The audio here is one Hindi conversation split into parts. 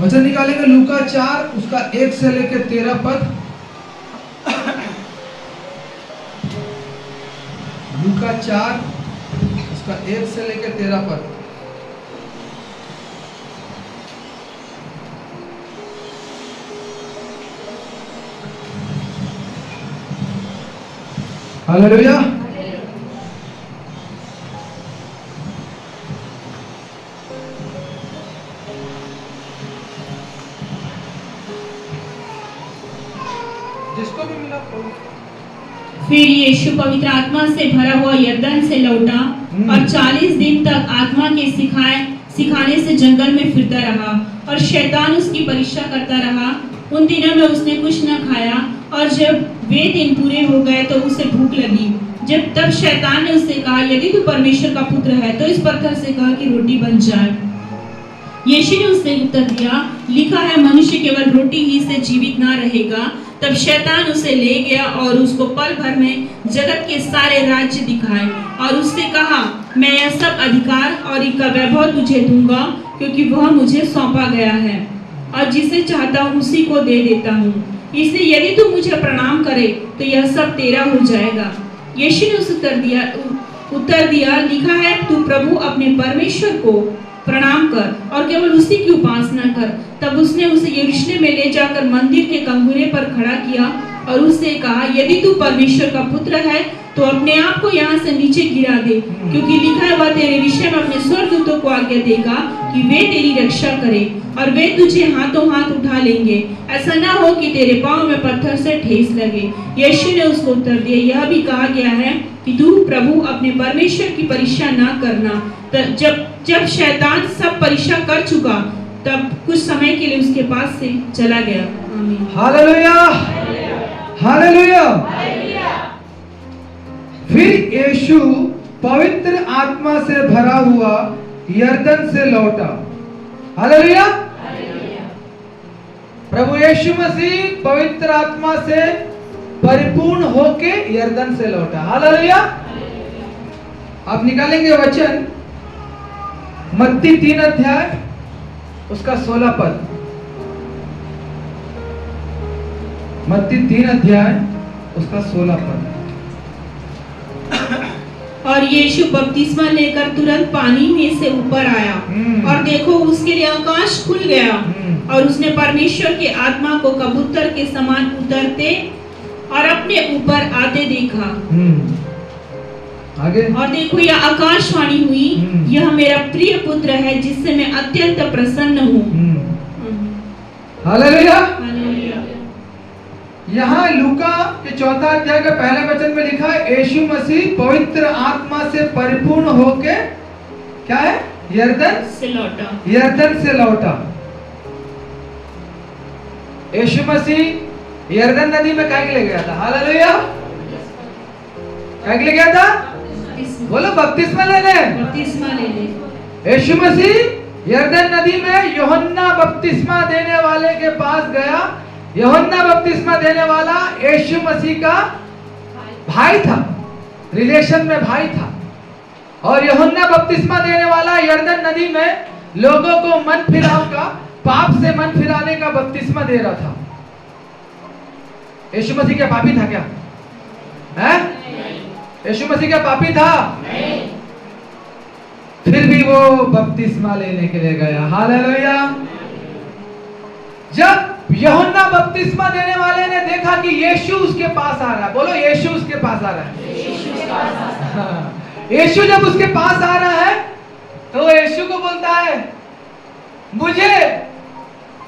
वचन निकालेंगे लूका 4 उसका 1 से लेकर 13 पद। लूका 4 उसका 1 से लेकर 13 पद। हालेलुया। जिसको भी मिला फिर यीशु पवित्र आत्मा से भरा हुआ यरदन से लौटा और 40 दिन तक आत्मा के सिखाने से जंगल में फिरता रहा और शैतान उसकी परीक्षा करता रहा। उन दिनों में उसने कुछ न खाया और जब वे दिन पूरे हो गए तो उसे भूख लगी। तब शैतान ने उससे कहा, यदि तू परमेश्वर का पुत्र है तो इस पत्थर से कह कि रोटी बन जाए। यीशु ने उससे उत्तर दिया, लिखा है मनुष्य केवल रोटी ही से जीवित ना रहेगा। तब शैतान उसे ले गया और उसको पल भर में जगत के सारे राज्य दिखाए और उससे कहा, मैं यह सब अधिकार और इनका वैभव तुझे दूंगा क्योंकि वह मुझे सौंपा गया है और जिसे चाहता हूँ उसी को दे देता हूँ। इसलिए यदि तू मुझे प्रणाम करे तो यह सब तेरा हो जाएगा। यीशु ने उसे उत्तर दिया, लिखा है तू प्रभु अपने परमेश्वर को प्रणाम कर और केवल उसी की उपासना कर। तब उसने उसे यरूशलेम में ले जाकर मंदिर के कंगूरे पर खड़ा किया और उससे कहा, यदि तू परमेश्वर का पुत्र है तो अपने आप को यहाँ से नीचे गिरा दे, क्योंकि लिखा है वह तेरे विषय में अपने स्वर्गदूतों को आज्ञा देगा कि वे तेरी रक्षा करें और वे तुझे हाथों हाथ उठा लेंगे, ऐसा ना हो कि तेरे पांव में पत्थर से ठेस लगे। यीशु ने उसको उत्तर दिया, यह भी कहा गया है कि तू प्रभु अपने परमेश्वर की परीक्षा ना करना। जब शैतान सब परीक्षा कर चुका तब कुछ समय के लिए उसके पास से चला गया। आमीन। Hallelujah, hallelujah. फिर यीशु पवित्र आत्मा से भरा हुआ यरदन से लौटा। हालेलुया। प्रभु यीशु मसीह पवित्र आत्मा से परिपूर्ण होके यरदन से लौटा। हालेलुया। आप निकालेंगे वचन मत्ती 3 अध्याय उसका 16 पद। मत्ती 3 अध्याय उसका 16 पद। और यीशु बपतिस्मा लेकर तुरंत पानी में से ऊपर आया और देखो उसके लिए आकाश खुल गया और उसने परमेश्वर के आत्मा को कबूतर के समान उतरते और अपने ऊपर आते देखा। आगे। और देखो यह आकाशवाणी हुई, यह मेरा प्रिय पुत्र है जिससे मैं अत्यंत प्रसन्न हूँ। हालेलुया। हालेलुया। यहाँ लूका के 4 अध्याय के पहले वचन में लिखा है यीशु मसीह पवित्र आत्मा से परिपूर्ण होके क्या है यरदन से लौटा। यरदन से लौटा। यीशु मसीह यरदन नदी में काहे के लिए गया था? हालेलुया। काहे के लिए गया था? बोलो बपतिस्मा लेने। बपतिस्मा लेने। यीशु मसीह यरदन नदी में यूहन्ना बपतिस्मा देने वाले के पास गया। यूहन्ना बपतिस्मा देने वाला यीशु मसीह का भाई था, रिलेशन में भाई था। और यूहन्ना बपतिस्मा देने वाला यरदन नदी में लोगों को मन फिराव का, पाप से मन फिराने का बपतिस्मा दे रहा था। यीशु मसीह क्या पापी था क्या? है? यीशु मसीह क्या पापी था? नहीं। फिर भी वो बपतिस्मा लेने के लिए गया। हालेलुया। जब यूहन्ना बपतिस्मा देने वाले ने देखा कि यीशु उसके पास आ रहा है, बोलो यीशु उसके पास आ रहा है। यीशु जब उसके पास आ रहा है तो यीशु को बोलता है, मुझे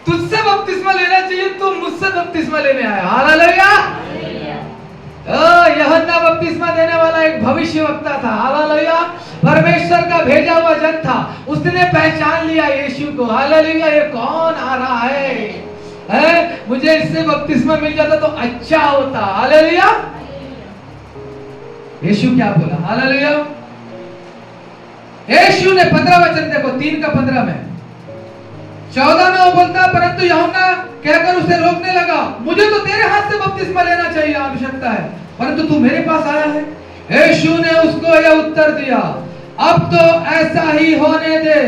तुझसे बपतिस्मा लेना चाहिए, तू मुझसे बपतिस्मा लेने आया। हालेलुया। यूहन्ना बपतिस्मा देने वाला एक भविष्यवक्ता था। हालेलुया। परमेश्वर का भेजा हुआ जन था। उसने पहचान लिया यीशु को। हालेलुया। ये कौन आ रहा है? मुझे इससे बपतिस्मा मिल जाता तो अच्छा होता। हालेलुया। यीशु क्या बोला? हालेलुया। यीशु ने 15 वचन देखो, 3 का 15 में, 14 में वो बोलता, परंतु यूहन्ना कहकर उसे रोकने लगा, मुझे तो तेरे हाथ से बपतिस्मा लेना चाहिए, आवश्यकता है, परंतु तू मेरे पास आया है। यीशु ने उसको यह उत्तर दिया, अब तो ऐसा ही होने दे,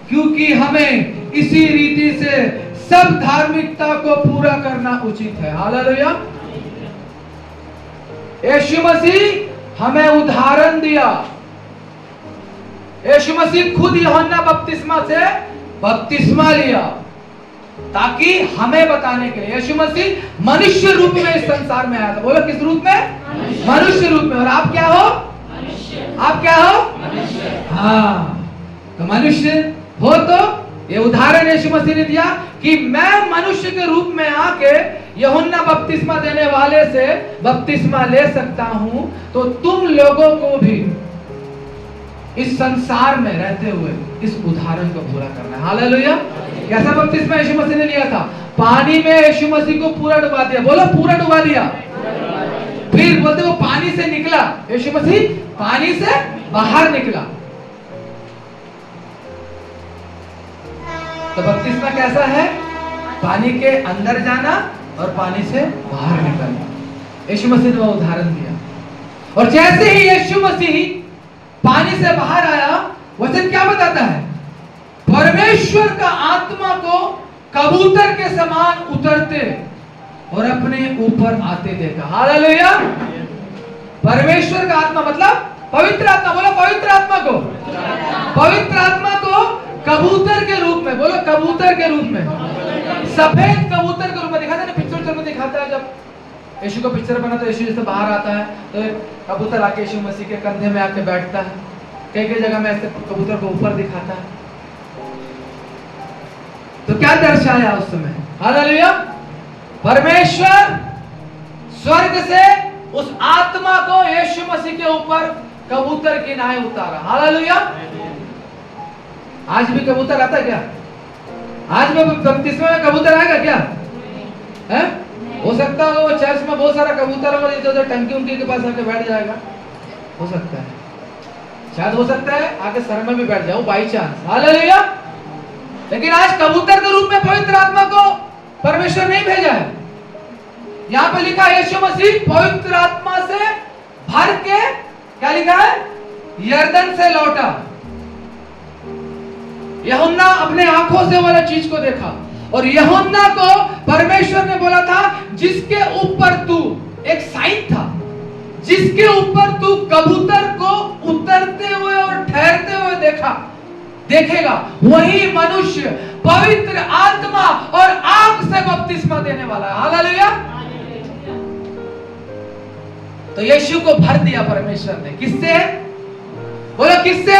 क्योंकि हमें इसी रीति से सब धार्मिकता को पूरा करना उचित है। हालेलुया। यीशु मसीह हमें उदाहरण दिया। यीशु मसीह खुद यूहन्ना बपतिस्मा से बपतिस्मा लिया ताकि हमें बताने के लिए। यीशु मसीह मनुष्य रूप में इस संसार में आया था। बोलो किस रूप में? मनुष्य रूप में। और आप क्या हो? आप क्या हो? हाँ, तो मनुष्य हो तो ये उदाहरण यीशु मसीह ने दिया कि मैं मनुष्य के रूप में आके यूहन्ना बपतिस्मा देने वाले से बपतिस्मा ले सकता हूं, तो तुम लोगों को भी इस संसार में रहते हुए इस उदाहरण को पूरा करना है। हालेलुया। कैसा बपतिस्मा यीशु मसीह ने लिया था? पानी में यीशु मसीह को पूरा डुबा दिया। बोलो पूरा डुबा दिया। फिर बोलते वो पानी से निकला, यीशु मसीह पानी से बाहर निकला। तो बपतिस्मा कैसा है? पानी के अंदर जाना और पानी से बाहर निकलना। यीशु मसीह ने वो उदाहरण दिया। और जैसे ही यीशु मसीह पानी से बाहर आया, वचन क्या बताता है? परमेश्वर का आत्मा को कबूतर के समान उतरते और अपने ऊपर आते देखा। हालेलुया। परमेश्वर का आत्मा मतलब पवित्र आत्मा। बोलो पवित्र आत्मा को। पवित्र आत्मा को कबूतर के रूप में। बोलो कबूतर के रूप में। सफेद कबूतर के रूप में दिखाता है ना, पिक्चर में दिखाता है। जब यीशु को पिक्चर बना तो यीशु जैसे बाहर आता है तो एक कबूतर आके यीशु मसीह के कंधे में आके बैठता है। कई कई जगह में ऐसे कबूतर को ऊपर दिखाता है। तो क्या दर्शाया उस समय? हालेलुया। परमेश्वर स्वर्ग से उस आत्मा को यीशु मसीह के ऊपर कबूतर की नाई उतारा। हालेलुया। आज भी कबूतर आता क्या? आज भी बपतिस्मा में कबूतर आएगा क्या? है? हो सकता है वो चर्च में बहुत सारा कबूतर और इधर उधर टंकी उनकी के पास आके बैठ जाएगा। हो सकता है, शायद हो सकता है आके सर में भी बैठ जाओ बाई चांस। हालेलुया। लेकिन आज कबूतर के रूप में पवित्र आत्मा को परमेश्वर नहीं भेजा है। यहाँ पे लिखा है यीशु मसीह पवित्र आत्मा से भर के, क्या लिखा है? यरदन से लौटा। यूहन्ना अपने आंखों से वाला चीज को देखा और यूहन्ना को परमेश्वर ने बोला था जिसके ऊपर तू, एक साइन था, जिसके ऊपर तू कबूतर को उतरते हुए और ठहरते हुए देखेगा, वही मनुष्य पवित्र आत्मा और आग से बपतिस्मा देने वाला है। हालेलुया। तो यीशु को भर दिया परमेश्वर ने। किससे? बोलो किससे?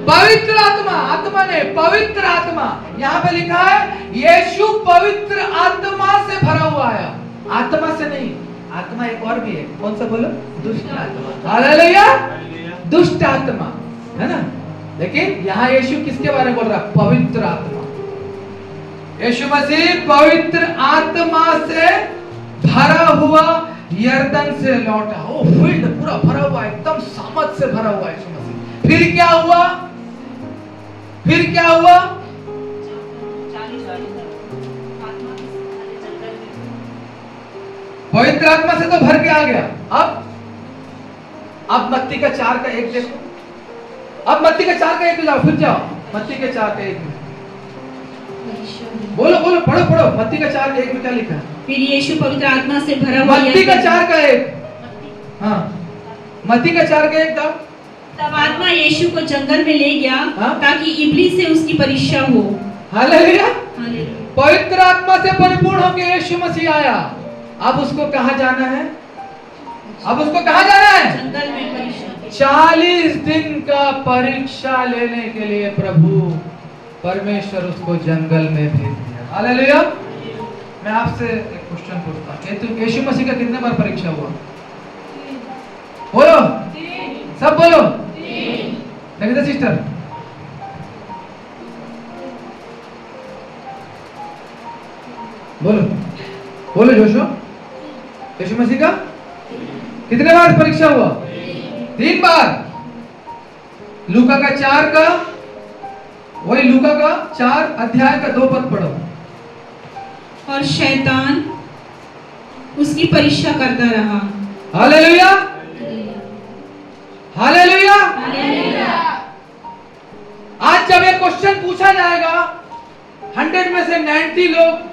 पवित्र आत्मा। आत्मा ने, पवित्र आत्मा। यहाँ पे लिखा है यीशु पवित्र आत्मा से भरा हुआ है। आत्मा से नहीं, आत्मा एक और भी है। कौन सा बोलो? दुष्ट आत्मा। हालेलुया। दुष्ट आत्मा है ना। लेकिन यहाँ यीशु किसके बारे में बोल रहा है? पवित्र आत्मा। यीशु मसीह पवित्र आत्मा से भरा हुआ यरदन से लौटा। वो फील्ड पूरा भरा हुआ, एकदम सामर्थ से भरा हुआ यीशु मसीह। फिर क्या हुआ? फिर क्या हुआ? पवित्र आत्मा से तो भर के आ गया। अब मत्ती का 4 का 1 देखो। अब मत्ती का 4 का 1 जाओ, फिर जाओ मत्ती के 4 का 1 में। बोलो बोलो, पढ़ो पढ़ो। मत्ती का 4 का 1 में क्या लिखा है? फिर यीशु पवित्र आत्मा से भरा हुआ। मत्ती का 4 का 1। हाँ, मत्ती का 4 का 1 जाओ। तब आत्मा यीशु को जंगल में ले गया ताकि इब्लीस से उसकी परीक्षा हो। हालेलुया। पवित्र आत्मा से परिपूर्ण होकर यीशु मसीह आया। अब उसको कहाँ जाना है? अब उसको कहाँ जाना है? जंगल में परीक्षा। 40 दिन का परीक्षा लेने के लिए प्रभु परमेश्वर उसको जंगल में भेज दिया। हालेलुया। मैं आपसे एक क्वेश्चन पूछता हूँ, यीशु मसीह का कितने बार परीक्षा हुआ? बोलो, सब बोलो। ललिता सिस्टर, बोलो बोलो जोशो। यीशु मसीह का कितने बार परीक्षा हुआ? 3 बार। लूका का 4 का, वही लूका का 4 अध्याय का 2 पद पढ़ो। और शैतान उसकी परीक्षा करता रहा। हालेलुया। हालेलुया। आज जब ये क्वेश्चन पूछा जाएगा 100 में से 90 लोग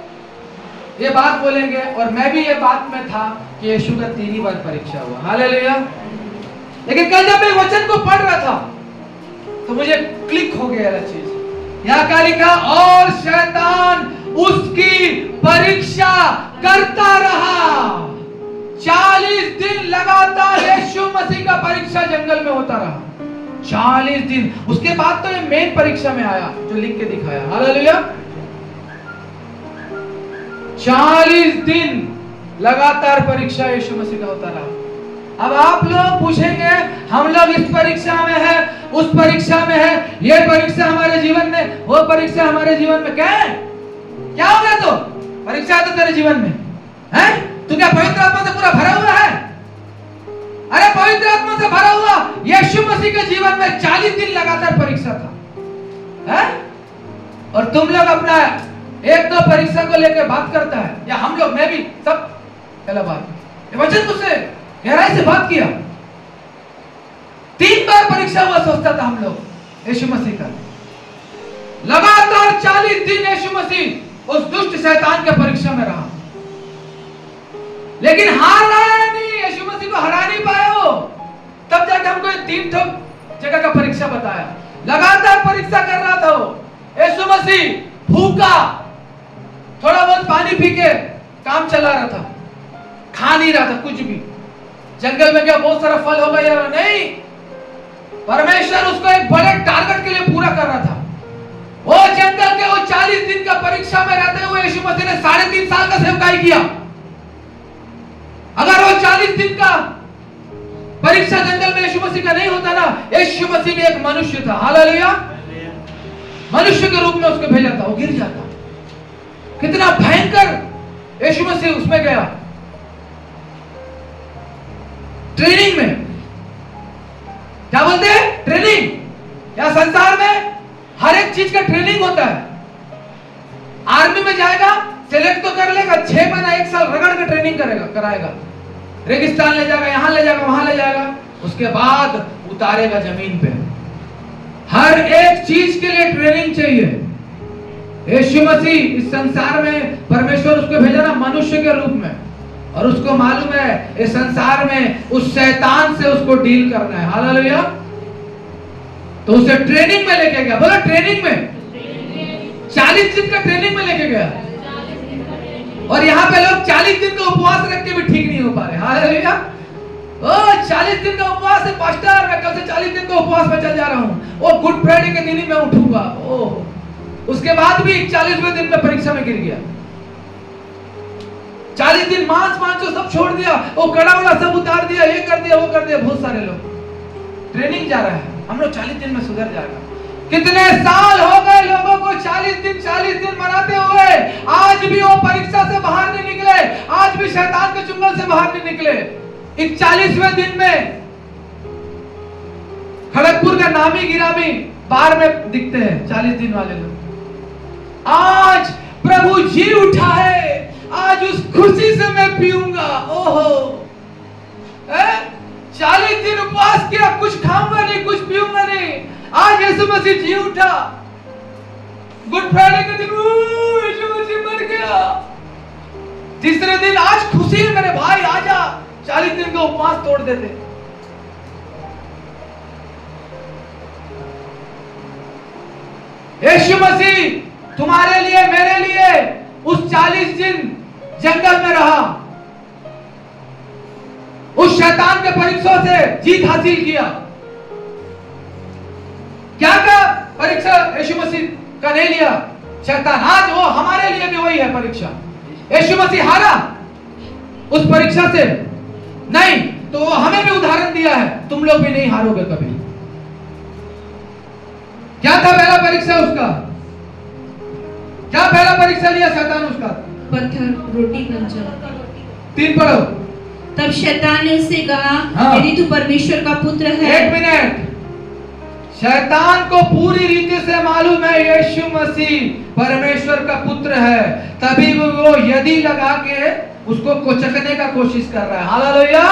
ये बात बोलेंगे, और मैं भी ये बात में था कि यीशु का 3 ही बार परीक्षा हुआ। हालेलुया। लेकिन कल जब मैं वचन को पढ़ रहा था तो मुझे क्लिक हो गया ये चीज। यहाँ क्या लिखा, और शैतान उसकी परीक्षा करता रहा। 40 दिन लगातार यीशु मसीह का परीक्षा जंगल में होता रहा। 40 दिन। उसके बाद तो ये मेन परीक्षा में आया जो लिख के दिखाया। हालेलुया। 40 दिन लगातार परीक्षा यीशु मसीह का होता रहा। अब आप लोग पूछेंगे, हम लोग इस परीक्षा में है, उस परीक्षा में है, ये परीक्षा हमारे जीवन में, वो परीक्षा हमारे जीवन में। क्या हो गया? तो परीक्षा है तो तेरे जीवन में है? तू क्या पवित्र आत्मा से पूरा भरा हुआ है? अरे पवित्र आत्मा से भरा हुआ यीशु मसीह के जीवन में 40 दिन लगातार परीक्षा था, है? और तुम लोग अपना एक दो परीक्षा को लेकर बात करता है, या हम लोग, मैं भी, सब पहला बात वचन मुझसे गहराई से बात किया। 3 बार परीक्षा हुआ सोचता था हम लोग यीशु मसीह का। लगातार 40 दिन यीशु मसीह उस दुष्ट शैतान के परीक्षा में रहा, लेकिन हारा नहीं। यीशु मसीह को हरा नहीं पाया वो। तब जाके हमको 3 जगह का परीक्षा बताया। लगातार परीक्षा कर रहा था वो। यीशु मसीह भूखा, थोड़ा बहुत पानी पी के काम चला रहा था, खा नहीं रहा था कुछ भी। जंगल में क्या बहुत सारा फल होगा यार? नहीं। परमेश्वर उसको एक बड़े टारगेट के लिए पूरा कर रहा था। वो जंगल के वो 40 दिन का परीक्षा में रहते हुए यीशु मसीह ने 3.5 साल का सेवकाई किया। अगर वो 40 दिन का परीक्षा जंगल में यीशु मसीह का नहीं होता ना, यीशु मसीह भी एक मनुष्य था। हालेलुया। मनुष्य के रूप में उसको भेजा था, वो गिर जाता। कितना भयंकर यीशु मसीह उसमें गया, ट्रेनिंग में। क्या बोलते हैं? ट्रेनिंग। या संसार में हर एक चीज का ट्रेनिंग होता है। आर्मी में जाएगा, सिलेक्ट तो कर लेगा, 6 महीना 1 साल रगड़ के ट्रेनिंग कराएगा। रेगिस्तान ले जाएगा, यहां ले जाएगा, वहां ले जाएगा, उसके बाद उतारेगा जमीन पे। हर एक चीज के लिए ट्रेनिंग चाहिए। यीशु मसीह इस संसार में परमेश्वर उसको भेजा ना मनुष्य के रूप में, और उसको मालूम है इस संसार में उस शैतान से उसको डील करना है। हालेलुया। तो उसे ट्रेनिंग में लेके गया। बोला ट्रेनिंग में। 40 दिन का ट्रेनिंग में लेके गया। और यहाँ पे लोग 40 दिन का उपवास रख के भी ठीक नहीं हो पा रहे। हालेलुया। ओ 40 दिन का उपवास है पास्टर, मैं कल से 40 दिन का उपवास में चल जा रहा हूँ। वो गुड फ्राइडे के दिन ही मैं उठूंगा। उसके बाद भी 40वें दिन में परीक्षा में गिर गया। 40 दिन मांस जो सब छोड़ दिया, वो कड़ा वड़ा सब उतार दिया, ये कर दिया, वो कर दिया। बहुत सारे लोग ट्रेनिंग जा रहा है, हम लोग 40 दिन में सुधर जाएगा। कितने साल हो गए लोगों को 40 दिन मनाते हुए, आज भी वो परीक्षा से बाहर नहीं निकले, आज भी शैतान के चुंगल से बाहर नहीं निकले। इस 40वें दिन में खड़गपुर का नामी गिरामी बाहर में दिखते हैं 40 दिन वाले लोग। आज प्रभु जी उठा है, आज उस खुशी से मैं पीऊंगा। ओहो, 40 दिन उपवास किया, कुछ खाऊंगा नहीं, कुछ पीऊंगा नहीं। आज यीशु मसीह जी उठा। गुड फ्राइडे के दिन यीशु मसीह मर गया। तीसरे दिन आज खुशी है मेरे भाई, आजा 40 दिन का उपवास तोड़ देते। यीशु मसीह तुम्हारे लिए, मेरे लिए उस 40 दिन जंगल में रहा, उस शैतान के परीक्षा से जीत हासिल किया। क्या क्या परीक्षा यीशु मसीह का नहीं लिया शैतान, आज वो हमारे लिए भी वही है परीक्षा। यीशु मसीह हारा उस परीक्षा से नहीं, तो वो हमें भी उदाहरण दिया है, तुम लोग भी नहीं हारोगे कभी। क्या था पहला परीक्षा उसका? क्या पहला परीक्षा लिया शैतान उसका? पत्थर रोटी बन जाए। 3 पढ़ो। तब शैतान ने उससे कहा, यदि तू परमेश्वर का पुत्र है। 1 मिनट। शैतान को पूरी रीति से मालूम है यीशु मसीह परमेश्वर का पुत्र है, तभी वो यदि लगा के उसको कोचकने का कोशिश कर रहा है। हालेलुया।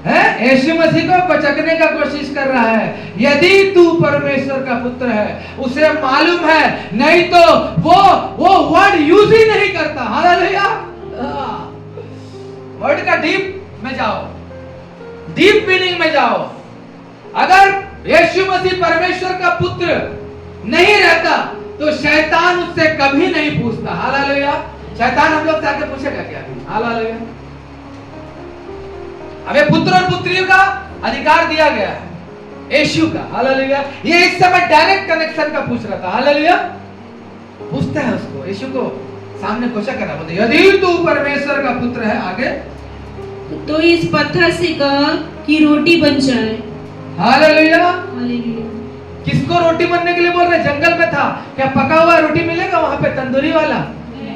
है यीशु मसीह को पचकने का कोशिश कर रहा है। यदि तू परमेश्वर का पुत्र है, उसे मालूम है, नहीं तो वो वर्ड यूज ही नहीं करता। हालेलुया। वर्ड का डीप में जाओ, डीप मीनिंग में जाओ। अगर यीशु मसीह परमेश्वर का पुत्र नहीं रहता तो शैतान उससे कभी नहीं पूछता। हालेलुया। शैतान हम लोग से आके पूछेगा क्या? हालेलुया। हमें पुत्र और पुत्रियों का अधिकार दिया गया है, यीशु का। हालेलुया। ये इस समय डायरेक्ट कनेक्शन का पूछ रहा था। हालेलुया। पूछता है उसको, यीशु को सामने क्वेश्चन कर रहा है, बोलते यदि तू परमेश्वर का पुत्र है, आगे तो इस पत्थर से कह कि रोटी बन जाए। हालेलुया। हालेलुया। किसको रोटी बनने के लिए बोल रहे? जंगल में था, क्या पका हुआ रोटी मिलेगा वहां पे, तंदूरी वाला?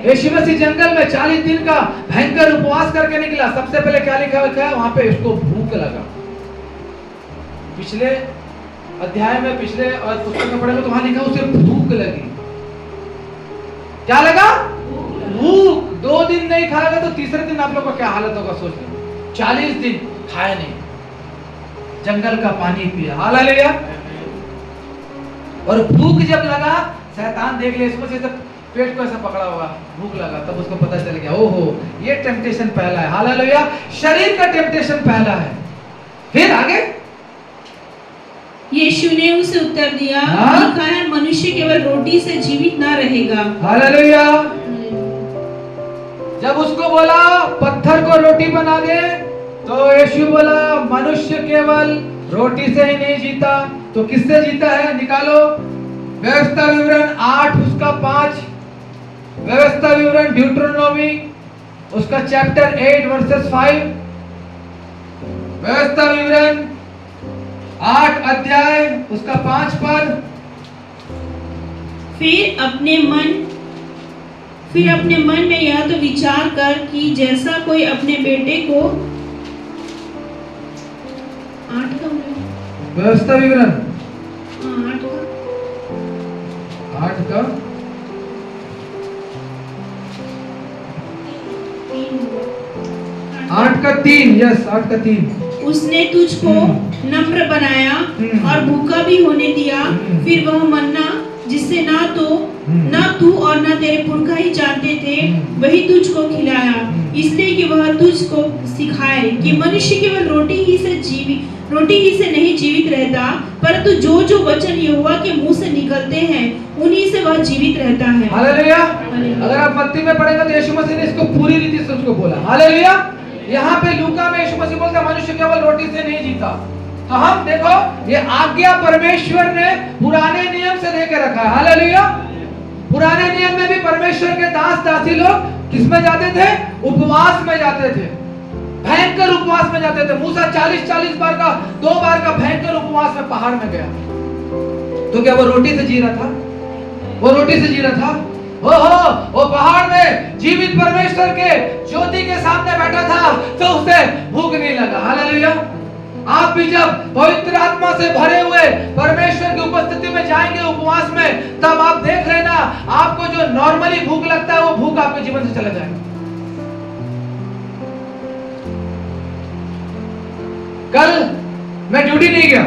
यीशु मसीह जंगल में 40 दिन का भयंकर उपवास करके निकला। सबसे पहले क्या लिखा है वहां पे? उसको भूख लगा। पिछले अध्याय में, पिछले और पुस्तक में पढ़ेंगे तो वहां लिखा उसे भूख लगी। क्या लगा? भूख। 2 दिन नहीं खाएगा तो तीसरे दिन आप लोग का क्या हालत होगा सोच लो। 40 दिन खाया नहीं, जंगल का पानी पिया। हालेलुया। और भूख जब लगा, शैतान देख लिया इसको, से पेट को ऐसा पकड़ा हुआ, भूख लगा, तब उसको पता चल गया, ओहो ये टेम्पटेशन पहला है। हालेलुया। शरीर का टेम्पटेशन पहला है। फिर आगे यीशु ने उसे उत्तर दिया, लिखा है मनुष्य केवल रोटी से जीवित ना रहेगा। हालेलुया। जब उसको बोला पत्थर को रोटी बना दे, तो यीशु बोला मनुष्य केवल रोटी से ही नहीं जीता, तो किससे जीता है? निकालो व्यवस्था विवरण 8 उसका 5, व्यवस्था विवरण ड्यूटरोनोमी उसका चैप्टर 8 वर्सेस 5, व्यवस्था विवरण 8 अध्याय उसका 5 पद। फिर अपने मन में यह तो विचार कर कि जैसा कोई अपने बेटे को 8 का व्यवस्था विवरण 8 का 8 का 3, यस 8 का 3। उसने तुझको नम्र बनाया और भूखा भी होने दिया। फिर वह मन्ना जिससे ना तू और ना तेरे पुरखा ही जानते थे, वही तुझको खिलाया, इसलिए कि वह तुझको सिखाए कि मनुष्य केवल रोटी ही से नहीं जीवित रहता, परंतु जो वचन यहोवा के मुंह से निकलते हैं उन्हीं से वह जीवित रहता है। हालेलुया। अगर आप मत्ती में पढ़ेंगे तो यीशु मसीह ने इसको पूरी रीति से उसको बोला। हालेलुया। यहाँ पे लूका में यीशु मसीह बोलता है मनुष्य केवल रोटी से नहीं जीता। तो हम देखो ये आज्ञा परमेश्वर ने पुराने नियम से लेकर रखा है। हालेलुया। पुराने नियम में भी परमेश्वर के दास दासी लोग किस में जाते थे? उपवास में जाते थे, भयंकर उपवास में जाते थे। मूसा 40 बार का 2 बार का भयंकर उपवास में पहाड़ में गया। तो क्या वो रोटी से जी रहा था? वो रोटी से जी रहा था? वो पहाड़ में जीवित परमेश्वर के ज्योति के सामने बैठा था तो उसे भूख नहीं लगा। हालेलुया। आप भी जब पवित्र आत्मा से भरे हुए परमेश्वर की उपस्थिति में जाएंगे उपवास में, तब आप देख लेना आपको जो नॉर्मली भूख लगता है वो भूख आपके जीवन से चला जाएगा। कल मैं ड्यूटी नहीं गया।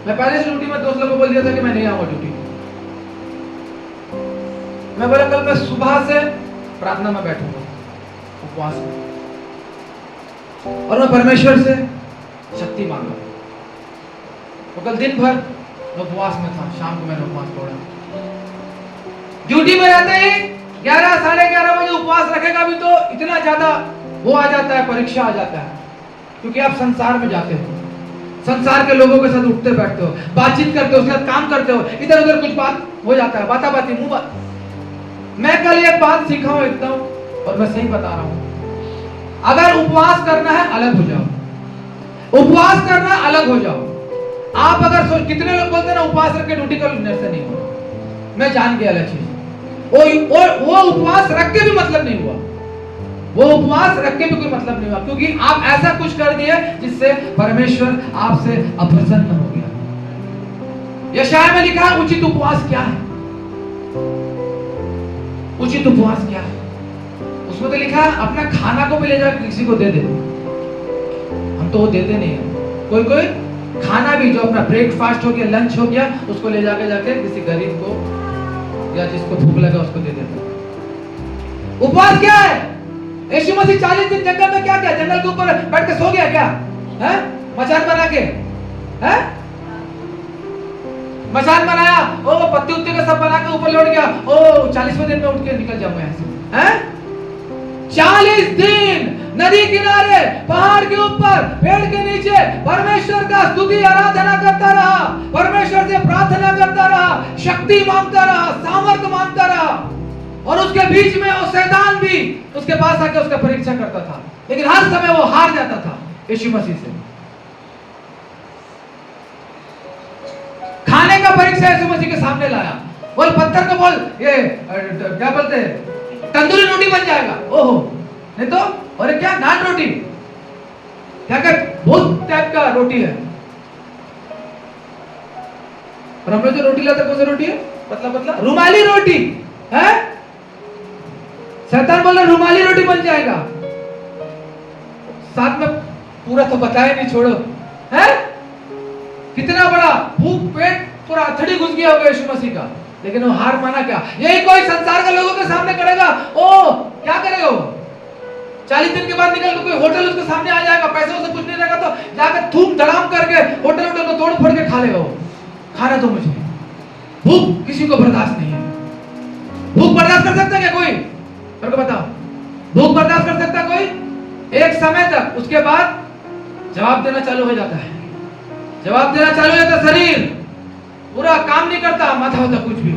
मैं पहले से ड्यूटी में दोस्त लोगों को बोल दिया था कि मैं नहीं आऊंगा ड्यूटी। मैं बोला कल मैं सुबह से प्रार्थना में बैठूंगा, उपवास में, और मैं परमेश्वर से शक्ति मांगा। तो कल दिन भर मैं उपवास में था, शाम को मैंने उपवास तोड़ा। ड्यूटी में रहते ही 11 साढ़े 11 बजे उपवास रखेगा भी तो इतना ज्यादा वो आ जाता है, परीक्षा आ जाता है, क्योंकि आप संसार में जाते हो, संसार के लोगों के साथ उठते बैठते हो, बातचीत करते हो, उसके साथ काम करते हो, इधर उधर कुछ बात हो जाता है, बाताबाती मुंह बात। मैं कल एक बात सीखा हूं एकदम, और मैं सही बता रहा हूं, अगर उपवास करना है अलग हो जाओ, उपवास करना अलग हो जाओ। आप अगर कितने लोग बोलते हैं ना उपवास रख के ड्यूटी कर लो, से नहीं हुआ, मैं जान गया अलग चीज। वो उपवास रख के भी मतलब नहीं हुआ, वो उपवास रख के भी कोई मतलब नहीं हुआ, क्योंकि आप ऐसा कुछ कर दिए जिससे परमेश्वर आपसे अप्रसन्न हो गया। यशाया में लिखा है उचित उपवास क्या है, उचित उपवास क्या है, उसमें तो लिखा है अपना खाना को भी ले जाकर किसी को दे दे। हम तो वो देते नहीं है। कोई कोई खाना भी जो अपना ब्रेकफास्ट हो गया, लंच हो गया, उसको ले जाके किसी गरीब को या जिसको भूख लगा उसको दे देते हैं। उपवास क्या है? यीशु मसीह 40 दिन जंगल में क्या किया? जंगल के ऊपर बैठ के सो गया क्या? है? मचान बना के, है? मचान बनाया, ओ पत्ती उत्ती का सब बना के ऊपर लौट गया, ओ 40वें दिन में उठ के निकल जाऊंगा यहाँ से, हैं? 40 दिन नदी किनारे, पहाड़ के ऊपर, पेड़ के नीचे परमेश्वर का स्तुति आराधना करता रहा, परमेश्वर से प्रार्थना करता रहा, शक्ति मांगता रहा, सामर्थ्य मांगता रहा, और उसके बीच में वो शैतान भी उसके पास आके उसका परीक्षा करता था, लेकिन हर समय वो हार जाता था यीशु मसीह से। खाने का परीक्षा यीशु मसीह के सामने लाया, बोल पत्थर को बोल ये क्या बोलते हैं, तंदूरी रोटी बन जाएगा। ओहो, नहीं तो और क्या नान रोटी, क्या कर बहुत टाइप का रोटी है। और हम लोग जो रोटी लाते कौन सी रोटी है? पतला पतला रुमाली रोटी है। शैतान बोल रहा रुमाली रोटी बन जाएगा, साथ में पूरा तो बताया नहीं, छोड़ो, है कितना बड़ा भूख पेट पूरा अथड़ी घुस गया होगा यीशु मसीह का, लेकिन वो हार माना क्या? यही कोई संसार के लोगों के सामने करेगा, ओ क्या करेगा वो? 40 दिन के बाद निकल कोई होटल उसके सामने आ जाएगा, पैसे उसे कुछ नहीं रहेगा तो जाकर थूम धड़ाम करके होटल को तोड़ फोड़ के खा लेगा वो। खाना तो मुझे, भूख किसी को बर्दाश्त नहीं है। भूख बर्दाश्त कर सकता है क्या कोई? मेरे को बताओ, भूख बर्दाश्त कर सकता कोई? एक समय तक, उसके बाद जवाब देना चालू हो जाता है, जवाब देना चालू हो जाता है, शरीर पूरा काम नहीं करता, माथा होता कुछ भी।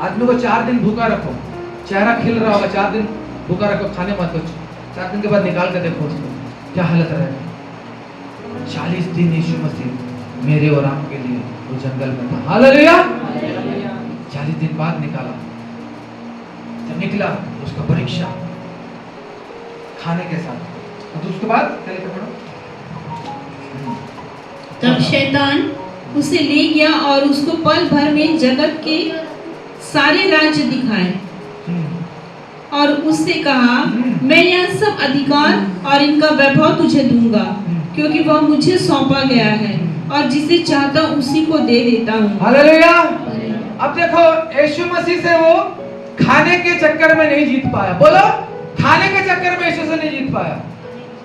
आदमी को 4 दिन भूखा रखो, चेहरा खिल रहा होगा, 4 दिन भूखा रखो, खाने मत कुछ, 4 दिन के बाद निकाल कर देखो उसको क्या हालत रहेगा। 40 दिन यीशु मसीह मेरे और आपके लिए वो जंगल में था। हालेलुया। 40 दिन बाद निकाला, जब निकला उसका परीक्षा खाने के साथ, तो उसके बाद तब शैतान उसे ले गया और उसको पल भर में जगत के सारे राज्य दिखाए और उससे कहा, मैं यह सब अधिकार और इनका वैभव तुझे दूंगा, क्योंकि वह मुझे सौंपा गया है और जिसे चाहता उसी को दे देता हूँ। हालेलुया। अब देखो यीशु मसीह से वो खाने के चक्कर में नहीं जीत पाया। बोलो, खाने के चक्कर में यीशु से नहीं जीत पाया।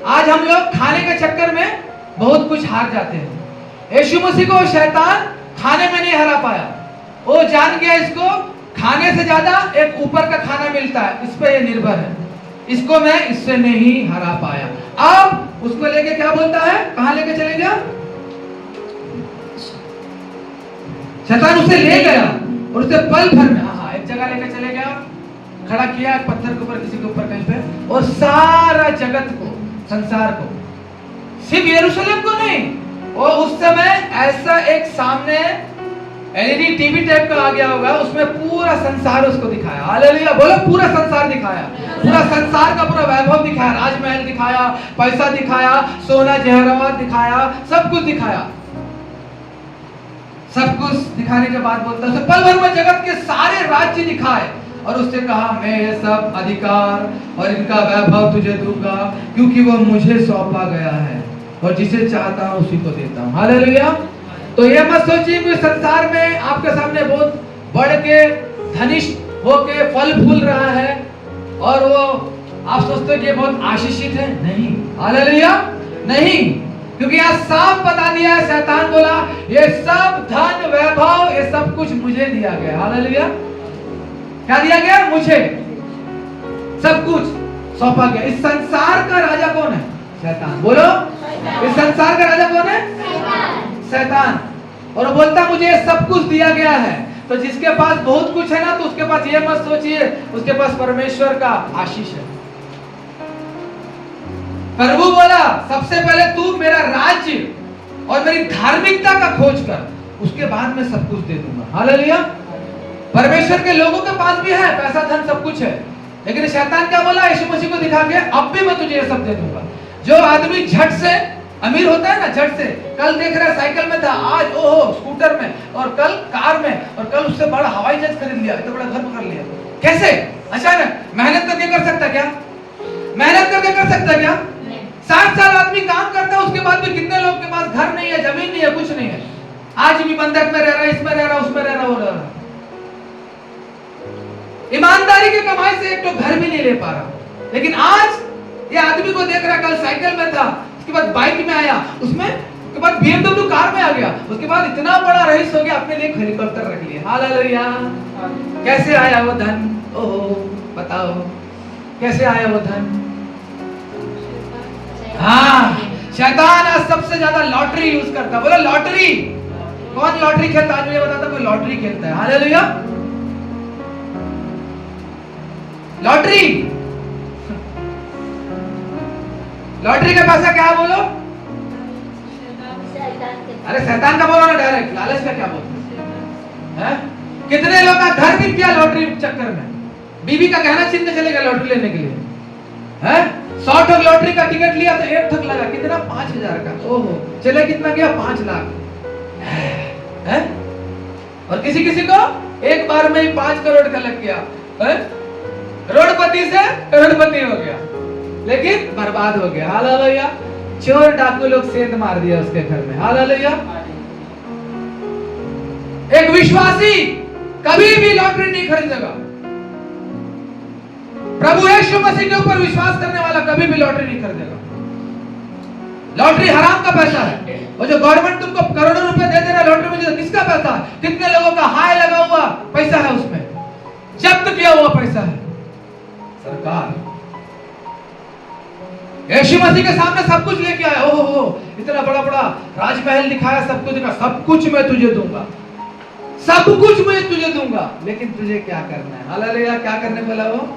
आज हम लोग खाने के चक्कर में बहुत कुछ हार जाते हैं। यीशु मसीह को शैतान खाने में नहीं हरा पाया, वो जान गया इसको खाने से ज्यादा एक ऊपर का खाना मिलता है, इस पे ये निर्भर है, इसको मैं इससे नहीं हरा पाया। अब उसको लेके क्या बोलता है, कहां लेके चले गया? शैतान उसे ले गया और उसे पल भर में एक जगह लेके चले गया, खड़ा किया पत्थर के ऊपर, किसी के ऊपर कहीं पे, और सारा जगत को, संसार को, सिर्फ यरूशलेम को नहीं, और उस समय ऐसा एक सामने एलईडी टीवी टाइप का आ गया होगा, उसमें पूरा संसार उसको दिखाया। हालेलुया। बोलो, पूरा संसार दिखाया, पूरा संसार का पूरा वैभव दिखाया, राजमहल दिखाया, पैसा दिखाया, सोना जहरात दिखाया, सब कुछ दिखाया। सब कुछ दिखाने के बाद बोलता है, पल भर में जगत के सारे राज्य दिखाए और उससे कहा, मैं ये सब अधिकार और इनका वैभव तुझे दूंगा, क्योंकि वो मुझे सौंपा गया है और जिसे चाहता हूं उसी को देता हूं। हालेलुया। तो ये मत सोचिए कि संसार में आपके सामने बहुत बढ़ के धनिष्ठ होके फल फूल रहा है और वो आप सोचते हो कि ये बहुत आशीषित है। नहीं, हालेलुया, नहीं, क्योंकि यहाँ साफ बता दिया है, शैतान बोला ये सब धन वैभव ये सब कुछ मुझे दिया गया। हालेलुया। क्या दिया गया? मुझे सब कुछ सौंपा गया। इस संसार का राजा कौन है? शैतान। बोलो, इस संसार का राजा कौन है? शैतान। और वो बोलता मुझे सब कुछ दिया गया है। तो जिसके पास बहुत कुछ है ना, तो उसके पास ये मत सोचिए उसके पास परमेश्वर का आशीष है। प्रभु बोला सबसे पहले तू मेरा राज्य और मेरी धार्मिकता का खोज कर, उसके बाद मैं सब कुछ दे दूंगा। हालेलुया। परमेश्वर के लोगों के पास भी है पैसा धन सब कुछ है, लेकिन शैतान क्या बोला? यीशु मसीह को दिखा के अब भी मैं तुझे ये सब दे दूंगा। जो आदमी झट से अमीर होता है ना, झट से, कल देख रहा है साइकिल में था, आज ओहो स्कूटर में, और कल कार में, और कल उससे बड़ा हवाई जहाज खरीद लिया, इतना बड़ा घर कर लिया। कैसे? अचानक। मेहनत तो नहीं कर सकता क्या? मेहनत करके कर सकता क्या? 60 साल आदमी काम करता है, उसके बाद भी कितने लोग के पास घर नहीं है, जमीन नहीं है, कुछ नहीं है, आज भी बंधक में रह रहा है, इसमें रह रहा है, उसमें रह रहा, वो रह रहा। ईमानदारी की कमाई से एक तो घर भी नहीं ले पा रहा। लेकिन आज ये आदमी को देख रहा, कल साइकिल में था, उसके बाद बाइक में आया, उसमें उसके बाद BMW कार में आ गया, उसके बाद इतना बड़ा रईस हो गया, अपने लिए हेलीकॉप्टर रख लिया। हालेलुया। कैसे आया वो धन? ओहो, बताओ कैसे आया वो धन? हाँ, शैतान आज सबसे ज्यादा लॉटरी यूज करता। बोलो लॉटरी। कौन लॉटरी खेलता? आज मुझे बताता कोई लॉटरी खेलता है। हालेलुया। लॉटरी, लॉटरी का पैसा क्या है बोलो? अरे शैतान का बोलो ना डायरेक्ट। लालच का क्या बोलते हैं? कितने लोग का घर बिक गया लॉटरी चक्कर में। बीवी का गहना छीन के चले गए लॉटरी लेने के लिए। हैं? 100 ठग लॉटरी का टिकट लिया तो एक ठग लगा, कितना? 5000 का। ओहो, चले कितना गया? 5 लाख। हैं? और किसी किसी को एक बार में ही 5 करोड़ का लग गया। हैं? करोड़पति से करोड़पति हो गया, लेकिन बर्बाद हो गया। हालेलुया। चोर डाकू लोग सेंध मार दिया उसके घर में। हालेलुया। एक विश्वासी कभी भी लॉटरी नहीं खरीदेगा। प्रभु यीशु मसीह के ऊपर विश्वास करने वाला कभी भी लॉटरी नहीं खरीदेगा। लॉटरी हराम का पैसा है। और जो गवर्नमेंट तुमको करोड़ों रुपए दे रहा है लॉटरी में, जो किसका पैसा है? कितने लोगों का हाय लगा हुआ पैसा है उसमें, जब्त किया हुआ पैसा है। सरकार यीशु मसीह के सामने सब कुछ लेके आया। ओहो, इतना बड़ा बड़ा राजमहल दिखाया, सब कुछ दिखा, सब कुछ मैं तुझे दूंगा, सब कुछ मैं तुझे दूंगा, लेकिन तुझे क्या करना है? हालेलुया। क्या करने वाला वो?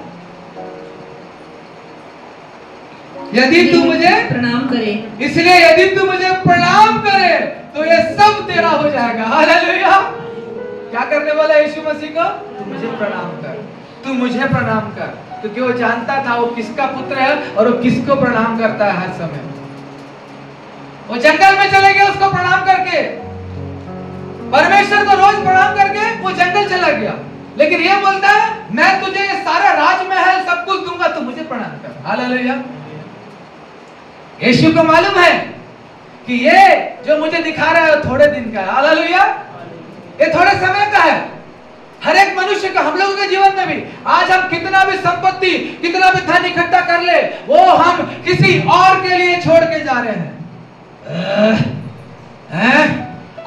यदि तू मुझे प्रणाम करे, इसलिए यदि तू मुझे प्रणाम करे तो ये सब तेरा हो जाएगा। हालेलुया। क्या करने वाला यीशु मसीह को? तू मुझे प्रणाम कर, तू मुझे प्रणाम कर, क्योंकि वो जानता था वो किसका पुत्र है और वो किसको प्रणाम करता है हर समय। वो जंगल में चले गए उसको प्रणाम करके, परमेश्वर को रोज प्रणाम करके वो जंगल चला गया, लेकिन ये बोलता है मैं तुझे ये सारा राजमहल सब कुछ दूंगा, तू मुझे प्रणाम कर। हालेलुया। यीशु को मालूम है कि ये जो मुझे दिखा रहा है थोड़े दिन का है। हालेलुया। ये थोड़े समय का है। हर एक मनुष्य का, हम लोगों के जीवन में भी, आज हम कितना भी संपत्ति, कितना भी धन इकट्ठा कर ले, वो हम किसी और के लिए छोड़ के जा रहे हैं।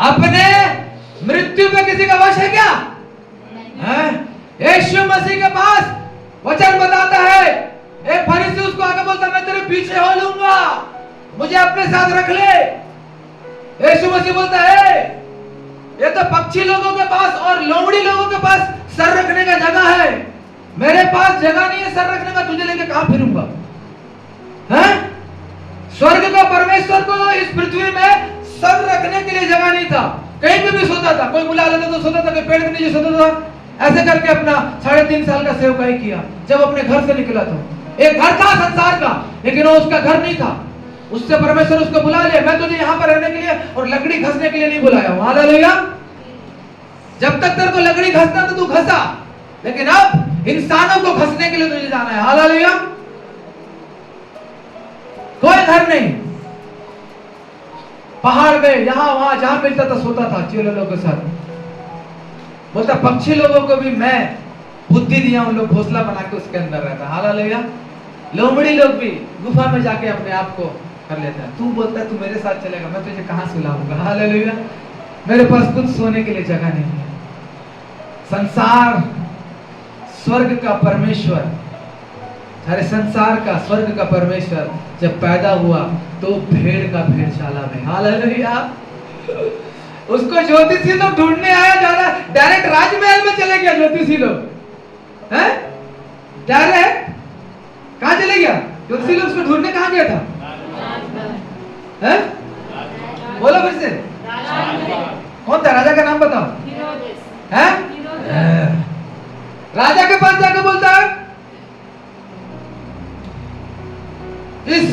अपने मृत्यु पे किसी का वश है क्या? यीशु मसीह के पास वचन बताता है, एक फरीसी उसको आके बोलता मैं तेरे पीछे हो लूंगा, मुझे अपने साथ रख ले। यीशु मसीह बोलता है ये तो पक्षी लोगों के पास और लोमड़ी लोगों के पास सर रखने का जगह है, मेरे पास जगह नहीं है सर रखने का, तुझे लेके कहां फिरूंगा? हैं? स्वर्ग का परमेश्वर को इस पृथ्वी में सर रखने के लिए जगह नहीं था, कहीं पे भी सोता था, कोई बुला लेता तो सोता था, कोई पेड़ के नीचे सोता था। ऐसे करके अपना 3.5 साल का सेवकाई किया। जब अपने घर से निकला तो एक घर था संसार का, लेकिन वो उसका घर नहीं था। उससे परमेश्वर उसको बुला लिया, मैं तुझे यहाँ पर रहने के लिए और लकड़ी घसने के लिए नहीं बुलाया हूं। हालेलुया। जब तक तेरे को लकड़ी घसना तो तू घसा, लेकिन अब इंसानों को घसने के लिए तुझे जाना है। हालेलुया। कोई घर नहीं, पहाड़ में यहां वहां जहां मिलता था सोता था चेलों लोगों के साथ। बोलता पक्षी लोगों को भी मैं बुद्धि दिया, उन लोग घोंसला बना के उसके अंदर रहता। हालेलुया। लोमड़ी लोग भी गुफा में जाके अपने आप को कर लेता है। तू बोलता है तू मेरे साथ चलेगा, मैं तुझे कहां सुलाऊंगा? हालेलुया। मेरे पास कुछ सोने के लिए जगह नहीं है। संसार स्वर्ग का परमेश्वर, सारे संसार का स्वर्ग का परमेश्वर जब पैदा हुआ तो भेड़ का भेड़शाला में। हालेलुया। उसको ज्योतिषी लोग ढूंढने आया, डायरेक्ट राजमहल में चले गया ज्योतिषी लोग। हैं? डायरेक्ट कहां चले गया ज्योतिषी लोग? उसको ढूंढने कहां गया था? हैं? बोलो फिर से। कौन था राजा का नाम बताओ? हैं? राजा के पास जाकर बोलता है इस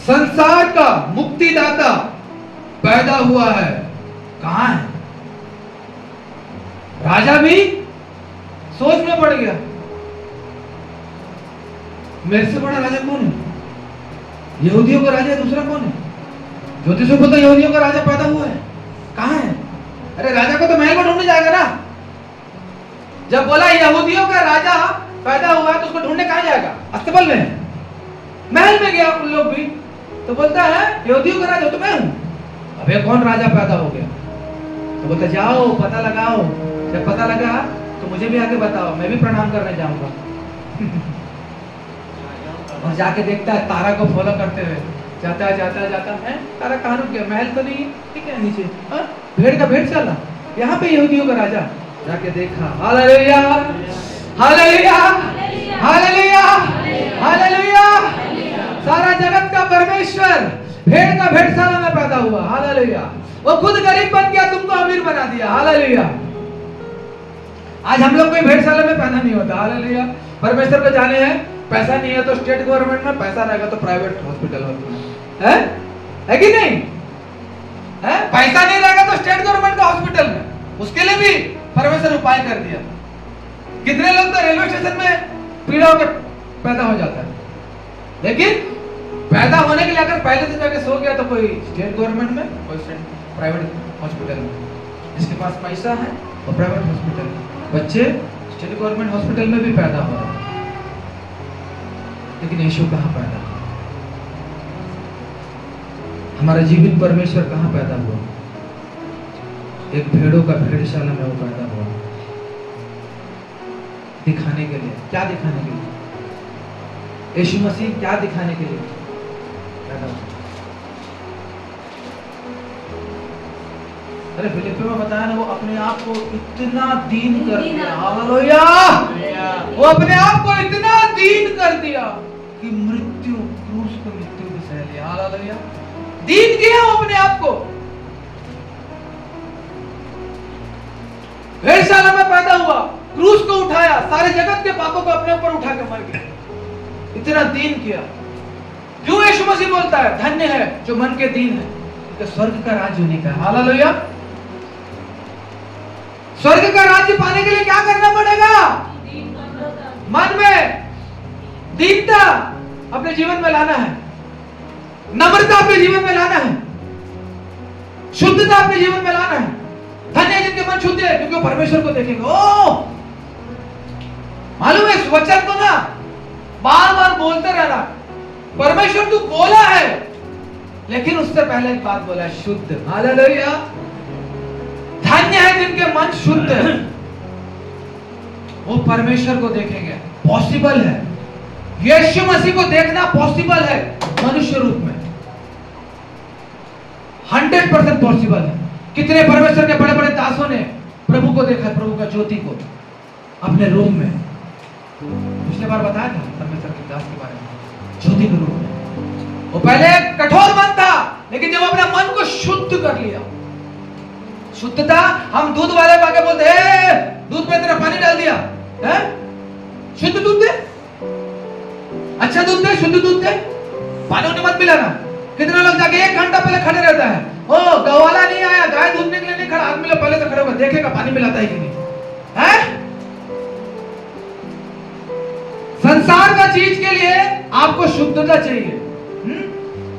संसार का मुक्तिदाता पैदा हुआ है, कहां है? राजा भी सोच में पड़ गया। मेरे से बड़ा राजा कौन है? यहूदियों का राजा दूसरा कौन है? ज्योतिषों को तो यहूदियों का राजा पैदा हुआ है, कहाँ है? अरे राजा को तो महल में ढूंढने जाएगा ना। जब बोला यहूदियों का राजा पैदा हुआ है तो उसको ढूंढने कहाँ जाएगा? अस्तबल में, महल में गया उन लोग भी, तो बोलता है यहूदियों का राजा तो मैं हूं। अबे कौन राजा पैदा हो गया? तो बोलता जाओ पता लगाओ, जब पता लगा तो मुझे भी आगे बताओ, मैं भी प्रणाम करने जाऊंगा। और जाके देखता है तारा को फॉलो करते हुए जाता है, तारा कहाँ रुक गया? महल तो नहीं, ठीक है नीचे, भेड़ का भेड़ चला, यहाँ पे यहूदियों का राजा। जाके देखा, हालेलुया हालेलुया हालेलुया हालेलुया, सारा जगत का परमेश्वर भेड़ का भेड़शाला में पैदा हुआ। हालेलुया, वो खुद गरीब बन गया, तुमको अमीर बना दिया। हालेलुया, आज हम लोग कोई भेड़शाला में पैदा नहीं होता। हालेलुया, परमेश्वर को जाने हैं, पैसा नहीं है तो स्टेट गवर्नमेंट में, पैसा रहेगा तो प्राइवेट हॉस्पिटल में, है कि नहीं? है, पैसा नहीं रहेगा तो स्टेट गवर्नमेंट का हॉस्पिटल में, उसके लिए भी परमेश्वर उपाय कर दिया। कितने लोग तो रेलवे स्टेशन में पीड़ा होकर पैदा हो जाता है, लेकिन पैदा होने के लिए अगर पहले से जाके सो गया तो कोई स्टेट गवर्नमेंट में, कोई प्राइवेट हॉस्पिटल में। जिसके पास पैसा है वो प्राइवेट हॉस्पिटल में, बच्चे स्टेट गवर्नमेंट हॉस्पिटल में भी पैदा हो रहे हैं। लेकिन यीशु कहाँ पैदा हुआ? हमारा जीवित परमेश्वर कहाँ पैदा हुआ? एक भेड़ों का भेड़शाला में वो पैदा हुआ। दिखाने के लिए, क्या दिखाने के लिए? यीशु मसीह क्या दिखाने के लिए पैदा हुआ? अरे फिलिप्पी में बताया ना, वो अपने आप को इतना दीन कर दिया। हालेलुया, वो अपने आप को इतना दीन कर दिया कि मृत्यु, क्रूस को मृत्यु भी सह लिया। हालेलुया, दीन किया वो अपने आप को। भेड़शाला में पैदा हुआ, क्रूस को उठाया, सारे जगत के पापों को अपने ऊपर उठा के मर गया, इतना दीन किया। क्यों यीशु मसीह बोलता है धन्य है जो मन के दीन है, क्योंकि स्वर्ग का राज्य उन्हीं का है। हालेलुया, स्वर्ग का राज्य पाने के लिए क्या करना पड़ेगा? मन में दीनता अपने जीवन में लाना है, नम्रता अपने जीवन में लाना है, शुद्धता अपने जीवन में लाना है। धन्य है जिनके मन शुद्ध है, क्योंकि वो परमेश्वर को देखेंगे। ओ मालूम है, इस वचन को ना बार बार बोलते रहना। परमेश्वर तू बोला है, लेकिन उससे पहले एक बात बोला, शुद्ध। हालेलुया, धन्य है जिनके मन शुद्ध है, वो परमेश्वर को देखेंगे। पॉसिबल है, यीशु मसीह को देखना पॉसिबल है मनुष्य रूप में, 100% पॉसिबल है। कितने परमेश्वर के बड़े बड़े दासों ने प्रभु को देखा, प्रभु का ज्योति को अपने रूप में। पिछले बार बताया था परमेश्वर के दास के बारे में, ज्योति के रूप में। वो पहले कठोर मन था, लेकिन जब अपने मन को शुद्ध कर लिया, शुद्धता, हम दूध वाले बाके बोलते हैं दूध में तेरा पानी डाल दिया है, शुद्ध दूध दे, अच्छा दूध दे, शुद्ध दूध दे, पानी उन्हें मत मिलाना। कितने लोग जाके 1 घंटा पहले खड़े रहता है, ओ गवाला नहीं आया, गाय दूधने के लिए नहीं खड़ा, आदमी लोग पहले से खड़े होकर देखेगा पानी मिलाता है कि नहीं है। संसार का चीज के लिए आपको शुद्धता चाहिए।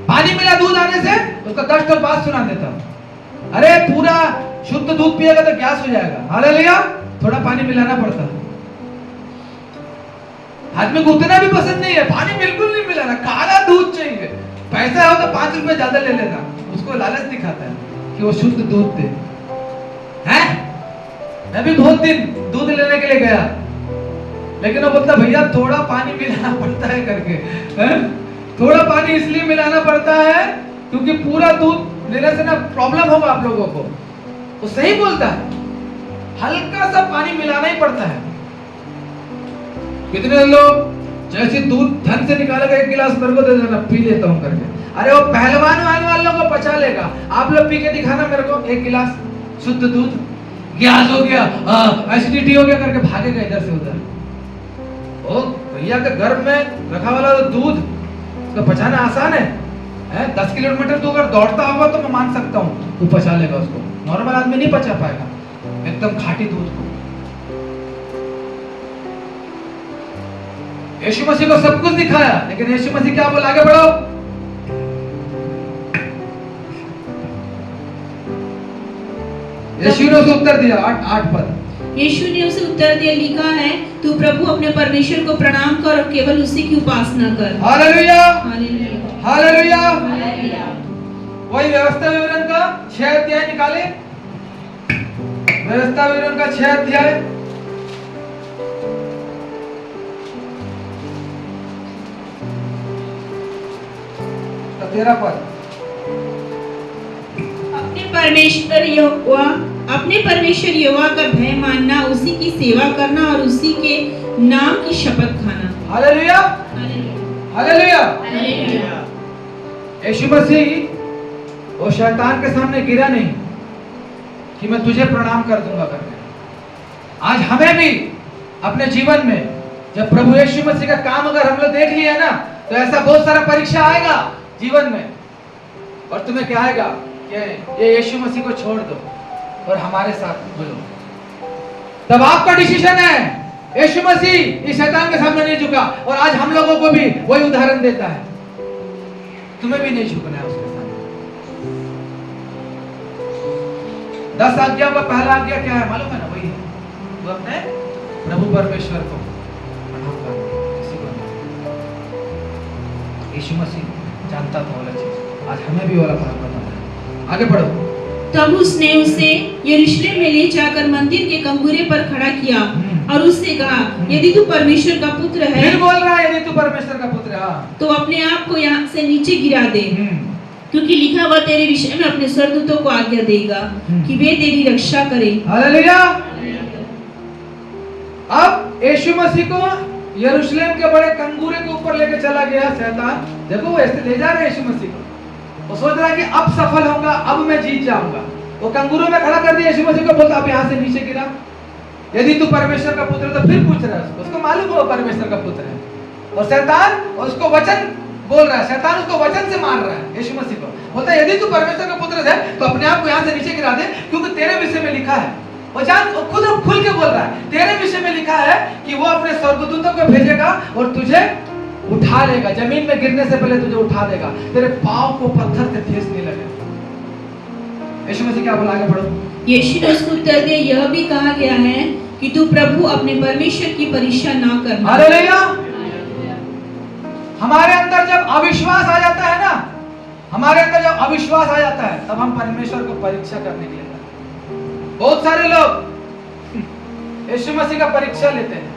पानी मिला दूध आने से उसका दस्त और बात सुना देता, अरे पूरा शुद्ध दूध पिएगा तो गैस हो जाएगा। हालेलुया, थोड़ा पानी मिलाना पड़ता है। आदमी को उतना भी पसंद नहीं है, पानी बिल्कुल नहीं मिलाना, काला दूध चाहिए। पैसा हो तो 5 रुपए ज्यादा ले लेना, उसको लालच दिखाता है कि वो शुद्ध दूध दे। हैं? मैं भी बहुत दिन दूध लेने के लिए गया, लेकिन वो बोलता भैया थोड़ा पानी मिलाना पड़ता है करके। हैं? थोड़ा पानी इसलिए मिलाना पड़ता है क्योंकि पूरा दूध लेने से ना प्रॉब्लम होगा आप लोगों को। वो सही बोलता है, हल्का सा पानी मिलाना ही पड़ता है। कितने लोग जैसे दूध ढंग से निकालेगा, 1 गिलास मेरे को दे देना, पी लेता हूं करके। अरे वो पहलवान वालों को पचा लेगा, आप लोग पी के दिखाना मेरे को 1 गिलास शुद्ध दूध, गैस हो गया, एसिडिटी हो गया करके भागेगा इधर से उधर। ओ भैया के घर में रखा वाला तो दूध, उसको पचाना आसान है। 10 किलोमीटर तो अगर दौड़ता होगा तो मैं मान सकता हूँ वो पचा लेगा उसको, नॉर्मल आदमी नहीं पचा पाएगा एकदम खाटी दूध को। यीशु मसीह को सब कुछ दिखाया, लेकिन यीशु मसीह क्या बोला? आगे बढ़ो। यीशु ने उसे उत्तर दिया, 8 पद। यीशु ने उसे उत्तर दिया, लिखा है, तू प्रभु अपने परमेश्वर को प्रणाम कर और केवल उसी की उपासना कर। Hallelujah, hallelujah, hallelujah. हालेलुया। वही व्यवस्था विवरण का 6 अध्याय निकाले। व्यवस्था विवरण का 6 अध्याय, तो 13 पद। अपने परमेश्वर यहोवा का भय मानना, उसी की सेवा करना और उसी के नाम की शपथ खाना। Hallelujah, hallelujah. हालेलुया। यीशु मसीह वो शैतान के सामने गिरा नहीं कि मैं तुझे प्रणाम कर दूंगा करके। आज हमें भी अपने जीवन में जब प्रभु यीशु मसीह का काम अगर हम लोग देख लिए ना, तो ऐसा बहुत सारा परीक्षा आएगा जीवन में, और तुम्हें क्या आएगा कि ये यीशु मसीह को छोड़ दो और हमारे साथ बोलो। तब आपका डिसीजन है। यीशु मसीह इस शैतान के सामने नहीं झुका, और आज हम लोगों को भी वही उदाहरण देता है, तुम्हें भी नहीं झुकना है उसके सामने। 10 आज्ञा का पहला आज्ञा क्या है मालूम है ना? वही है, वो अपने प्रभु परमेश्वर को प्रणाम करना, किसी को नहीं। यीशु मसीह जानता था वाला चीज, आज हमें भी वाला बात बताना है। आगे बढ़ो। तब उसने उसे यरूशलेम में ले जाकर मंदिर के कंगूरे पर खड़ा किया और उससे कहा, यदि तू परमेश्वर का पुत्र है, फिर बोल रहा है, यदि तू परमेश्वर का पुत्र है, तो अपने आप को यहाँ से नीचे गिरा दे, क्योंकि लिखा हुआ तेरे विषय में अपने स्वर्गदूतों को आज्ञा देगा कि वे तेरी रक्षा करें। हालेलुया। अब यीशु मसीह को यरूशलेम के बड़े कंगूरे के ऊपर लेके चला गया शैतान। देखो वो ऐसे ले जा रहे हैं यीशु मसीह को, वो सोच रहा है कि अब सफल होगा, अब मैं जीत जाऊंगा। वो कंगूरों में खड़ा कर दिया, यीशु मसीह को बोलता, अब यहाँ से नीचे गिरा, यदि तू परमेश्वर का पुत्र है। तो फिर पूछ रहा है उसको मालूम है वो परमेश्वर का पुत्र है, और शैतान उसको वचन बोल रहा है, शैतान उसको वचन से मार रहा है यीशु मसीह को। बोलता है, यदि तू परमेश्वर का पुत्र है तो अपने आप को यहाँ से नीचे गिरा दे, क्योंकि तेरे विषय में लिखा है। वो जान खुद खुल के बोल रहा है, तेरे विषय में लिखा है कि वो अपने स्वर्गदूतों को भेजेगा और तुझे उठा लेगा, जमीन में गिरने से पहले तुझे उठा देगा, तेरे पांव को पत्थर से ठेस नहीं लगेगा। यीशु मसीह क्या बोला? आगे बढ़ो। यीशु ने उसको उत्तर दिया, यह भी कहा गया है कि तू प्रभु अपने परमेश्वर की परीक्षा ना करना। हालेलुया। हमारे अंदर जब अविश्वास आ जाता है ना, हमारे अंदर जब अविश्वास आ जाता है, तब हम परमेश्वर को परीक्षा करने के लिए जाते हैं। बहुत सारे लोग यीशु मसीह का परीक्षा लेते हैं,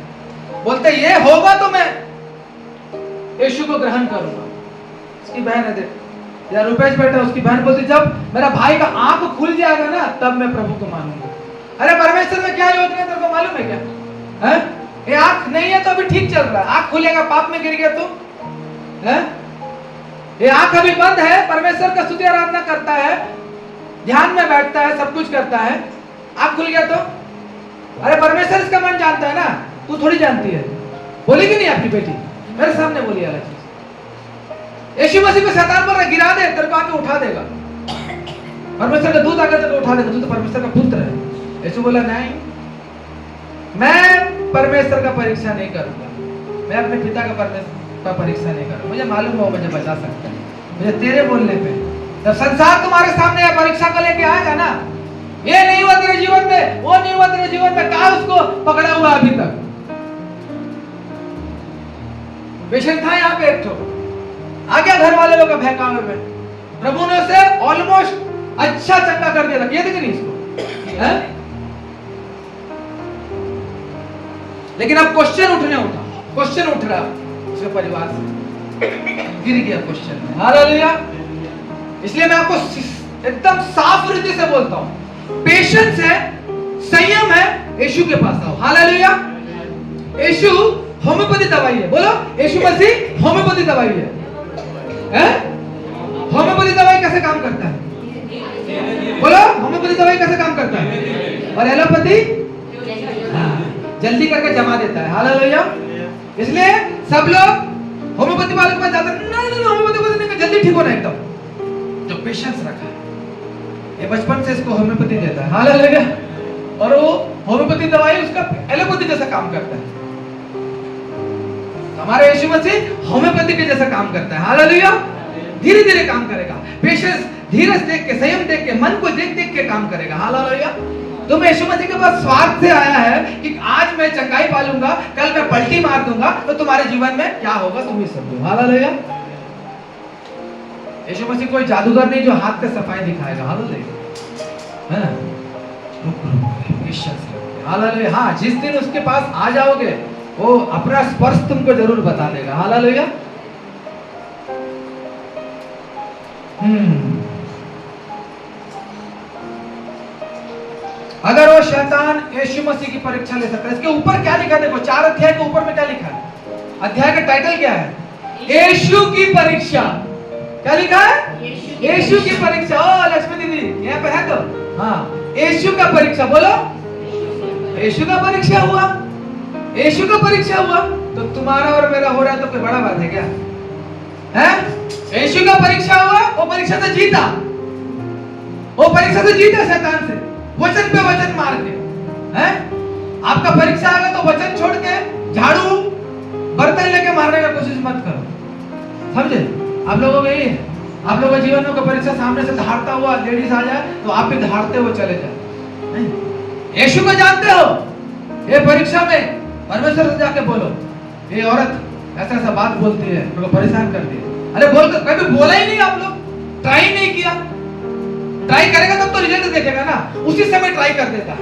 बोलते हैं ये होगा तो मैं यीशु को ग्रहण करूंगा। उसकी बहन है, देख या रुपेश बेटा, उसकी बहन बोलती, जब मेरा भाई का आंख खुल जाएगा ना, तब मैं प्रभु को मानूंगा। अरे परमेश्वर में क्या योजना है तेरे को मालूम है क्या? है ये आंख नहीं है तो अभी ठीक चल रहा है, आंख खुलेगा पाप में गिर गया तो है? ये आंख अभी बंद है, परमेश्वर का स्तुति आराधना करता है, ध्यान में बैठता है, सब कुछ करता है, आंख खुल गया तो? अरे परमेश्वर इसका मन जानता है ना, तू थोड़ी जानती है। बोलेगी नहीं आपकी बेटी, मेरे सामने बोली अलग चीज। यीशु मसीह को शैतान पर गिरा दे, तेरे को आके उठा देगा, परमेश्वर का दूत आकर तेरे को उठा देगा, तू तो परमेश्वर का पुत्र है। यीशु बोला, नहीं, मैं परमेश्वर का परीक्षा नहीं करूंगा, मैं अपने पिता का परमेश्वर का परीक्षा नहीं करूंगा। मुझे मालूम है वो मुझे बचा सकता है, मुझे तेरे बोलने पे जब संसार तुम्हारे सामने परीक्षा को लेके आएगा ना, ये नहीं हुआ तेरे जीवन में, वो नहीं हुआ तेरे जीवन में, कहा उसको पकड़ा हुआ अभी तक। पेशेंट था यहाँ पे एक तो आ गया घर वाले लोग का बहकावे में, प्रभु ने उसे ऑलमोस्ट अच्छा चंगा कर दिया था। ये देखे नहीं इसको है? लेकिन अब क्वेश्चन उठ रहा उसके परिवार से, गिर गया क्वेश्चन में। हालेलुया। इसलिए मैं आपको एकदम साफ रीति से बोलता हूं, पेशेंस है, संयम है, यीशु के पास आओ। हालेलुया। यीशु होम्योपैथी दवाई है, बोलो यीशु मसीह होम्योपैथी दवाई है। होम्योपैथी दवाई कैसे काम करता है? बोलो होम्योपैथी दवाई कैसे काम करता है? और एलोपैथी जल्दी करके जमा देता है। हालेलुया। इसलिए सब लोग होम्योपैथी वाले के पास जाते हैं, नहीं होम्योपैथी नहीं, जल्दी ठीक होना एकदम। जो पेशेंस रखा है, ये बचपन से इसको होम्योपैथी देता है। हालेलुया। और वो होम्योपैथी दवाई उसका एलोपैथी जैसा काम करता है। हमारे यीशु मसीह होम्योपैथी के जैसा काम करता है। हालेलुया। धीरे धीरे काम करेगा, पेशेंस, धीरज देख के, संयम देख के, मन को देख देख के काम करेगा। हालेलुया। तुम यीशु मसीह के पास स्वार्थ से आया है कि आज मैं चंगाई पालूंगा, कल मैं पलटी मार दूंगा, तो तुम्हारे जीवन में क्या होगा तुम ही समझो। हालेलुया। यीशु मसीह कोई जादूगर नहीं जो हाथ पे सफाई दिखाएगा। हालेलुया। हालेलुया। हाँ, जिस दिन उसके पास आ जाओगे वो अपना स्पर्श तुमको जरूर बता देगा। हालेलुया। अगर वो शैतान यीशु मसीह की परीक्षा ले सकता है, इसके ऊपर क्या लिखा है देखो, 4 अध्याय के ऊपर में क्या लिखा है? अध्याय का टाइटल क्या है? यीशु की परीक्षा। क्या लिखा है? यीशु की परीक्षा। ओ लक्ष्मी दीदी यहाँ पे है तो, हाँ, यीशु का परीक्षा बोलो। यीशु का परीक्षा हुआ, यीशु का परीक्षा हुआ तो तुम्हारा और मेरा हो रहा है तो कोई बड़ा बात है क्या? है? यीशु का परीक्षा हुआ, वो परीक्षा से जीता, वो परीक्षा से जीता शैतान से, वचन पे वचन मार के। हैं? आपका परीक्षा आएगा तो वचन छोड़ के झाड़ू बर्तन लेके मारने का कोशिश मत करो। समझे? आप लोगों को यही है, आप लोगों के जीवन में कोई परीक्षा सामने से धारता हुआ लेडीज आ जाए तो आप भी धारते हुए चले जाए। यीशु को जानते हो, ये परीक्षा में परमेश्वर से जाके बोलो, ये औरत ऐसा ऐसा बात बोलती है, मेरे को परेशान करती है। अरे बोल, कभी बोला ही नहीं, आप लोग ट्राई नहीं किया। ट्राई करेगा तब तो रिजल्ट देखेगा ना, उसी समय ट्राई कर देता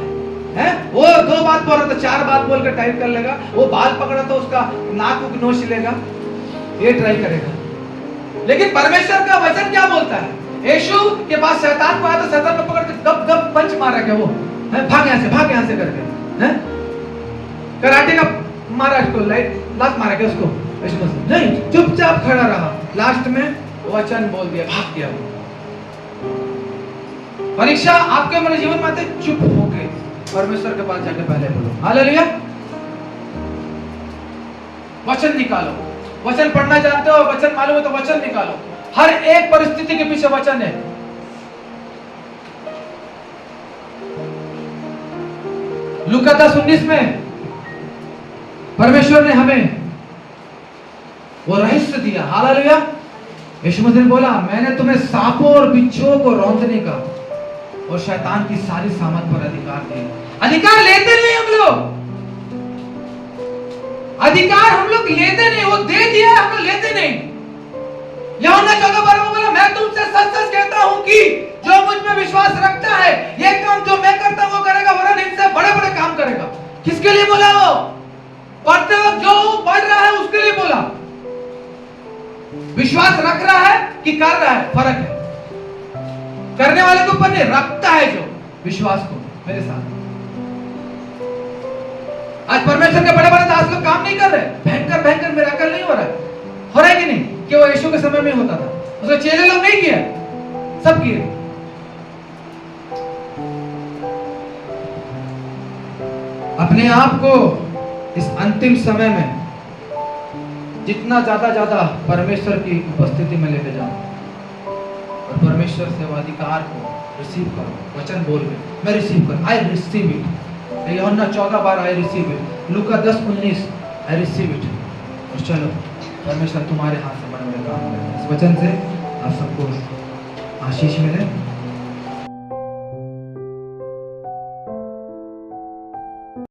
है। वो 2 बात बोल रहा तो 4 बात बोल कर टाइप कर लेगा, वो बाल पकड़ा तो उसका नाक उक नोच लेगा, ये ट्राई करेगा। लेकिन परमेश्वर का वचन क्या बोलता है? यीशु के पास शैतान को आया तो शैतान को पकड़ के गप गप पंच मारा क्या वो, भाग यहाँ से करके, हैं? कराटे का मारा इसको, लात मारा क्या उसको? नहीं, चुपचाप खड़ा रहा, लास्ट में वचन बोल दिया, भाग गया वो। परीक्षा आपके मेरे जीवन में आते, चुप होके परमेश्वर के पास जाके पहले बोलो। हालेलुया। वचन निकालो, वचन पढ़ना जानते हो, वचन मालूम है तो वचन निकालो। हर एक परिस्थिति के पीछे वचन है। लूका 10:19 में परमेश्वर ने हमें वो रहस्य दिया। हालेलुया। यीशु मसीह ने बोला, मैंने तुम्हें सांपों और बिच्छुओं को रौंदने का और शैतान की सारी सामर्थ पर अधिकार दिया। अधिकार लेते नहीं हम लोग, अधिकार हम लोग लेते नहीं, वो दे दिया हम लोग लेते नहीं। यूहन्ना 14:12 में बोला, मैं तुमसे सच सच कहता हूं कि जो मुझ में विश्वास रखता है, ये काम जो मैं करता हूं वो करेगा, वरन इनसे बड़े बड़े काम करेगा। किसके लिए बोला? वो पढ़ते वक्त जो पढ़ रहा है उसके लिए बोला। विश्वास रख रहा है कि कर रहा है, फर्क है। करने वाले के ऊपर नहीं, रखता है जो विश्वास को मेरे साथ। आज परमेश्वर के बड़े बड़े दास लोग काम नहीं कर रहे, भयंकर भयंकर मिराकल नहीं हो रहा है कि नहीं? कि वो यीशु के समय में होता था, उसके चेले लोग नहीं किए, सब किए। अपने आप को इस अंतिम समय में जितना ज्यादा परमेश्वर की उपस्थिति में लेके जाओ और परमेश्वर से वो अधिकार को रिसीव करो। वचन बोल के मैं रिसीव कर, आई रिसीव इट। यूहन्ना 14:12 I receive it. Luka 10:19 I receive it. और चलो, परमेश्वर तुम्हारे हाथ से बड़े बड़े काम करेगा। इस वचन से आप सबको आशीष मिले।